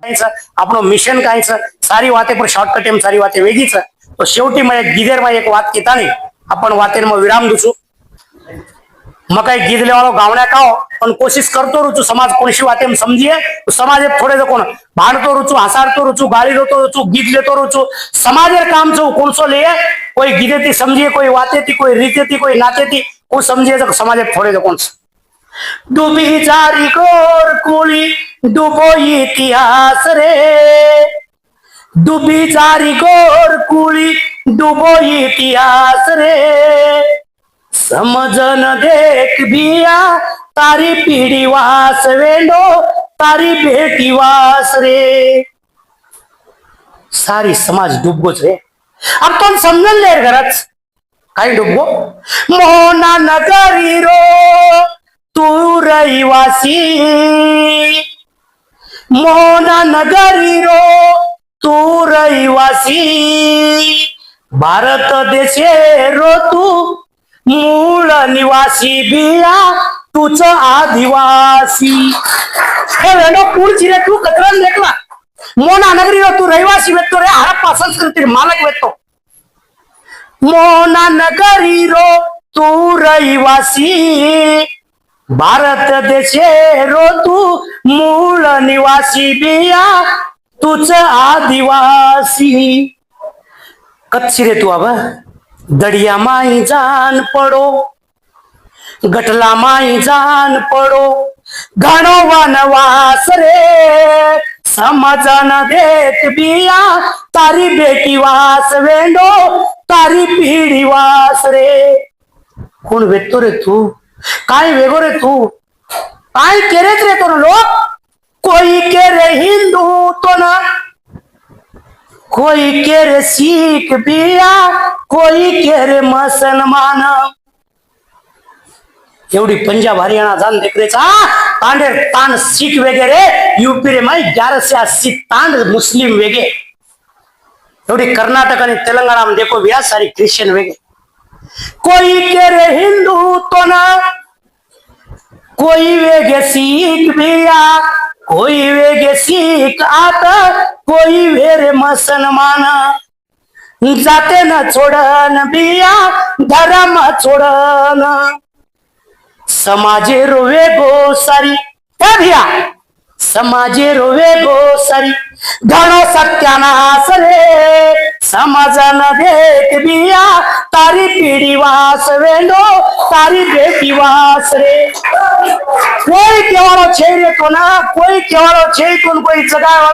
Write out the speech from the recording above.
આપણું મિશન કાંઈ છે સારી વાતે પણ શોર્ટકટ એમ સારી વાતે વેગી છે તો शेवटी मैं गीधेરમાં एक વાત કીધા નહીં આપણ વાतेરમાં વિરામ દઉં છું મકાઈ ગીધ લેવાનો ગાવડા કાઓ પણ કોશિશ કરતો રહું છું સમાજ કોણસી વાતે એમ સમજીએ સમાજે થોડે તો કોણ ભાંડતો રહું છું હસાડતો રહું છું ગાળી દેતો રહું છું ગીત લેતો રહું છું સમાજે કામ છે કોણસો લે કોઈ ગીધેથી સમજીએ કોઈ વાतेથી કોઈ રીતેથી કોઈ નાतेથી કોઈ સમજીએ તો સમાજે થોડે તો કોણ ડૂબી ચારી કોર કુળી ડૂબો ઇતિહાસ રે डूबी चारी गोर कुली डूबो इतिहास रे समझन देख बिया तारी पीढ़ी वास वेंडो तारी बेटी वास रे सारी समाज डूबगो छे अब तो समझन ले घरच काय डूबगो मोना नगरी रो तू रहिवासी मोना नगरी रो तू रहिवासी भारत देशे रो तू मूळ निवासी बिया तूच आदिवासी हे वेणो पुढची रे तू कतरन देखला मोना नगरी रो तू रहिवासी वेतो रे हरप्पा संस्कृती मालक वेतो मोना नगरी रो तू रहिवासी भारत देशे रो तू मूळ निवासी बिया तुझ आदिवासी कच्ची रे तू अब दड़िया माई जान पड़ो गटला माई जान पड़ो घणो वनवास रे समझन देख बिया तारी बेटी वास वेंडो तारी पीढ़ी वास रे कोण वेतो रे तू काय वेगो रे तू काय केरेत रे तो लोक कोई के रे हिंदू तो ना कोई के रे सिख बिया कोई के रे मुसलमान एवढी पंजाब हरियाणा जान देख रे तांडे तान सिख वगैरे यूपी रे माई 1180 तांड मुस्लिम वेगे एवढी कर्नाटक आणि तेलंगणा में देखो बिया सारी क्रिश्चियन वेगे कोई के रे हिंदू तो ना कोई वेगे सिख बिया कोई वेगे सिख आता कोई वेरे मुसलमान जाते न छोड़न बिया धर्म छोड़न समाजे रोवे गो सारी भैया समाजे रोवे गो सारी घणो सत्यानाश रे समझन देख बिया तारी पीढ़ी वास वेंडो तारी बेटी वास रे कोई केवाड़ो छे रे तो ना कोई केवाड़ो छे तो कोई जगह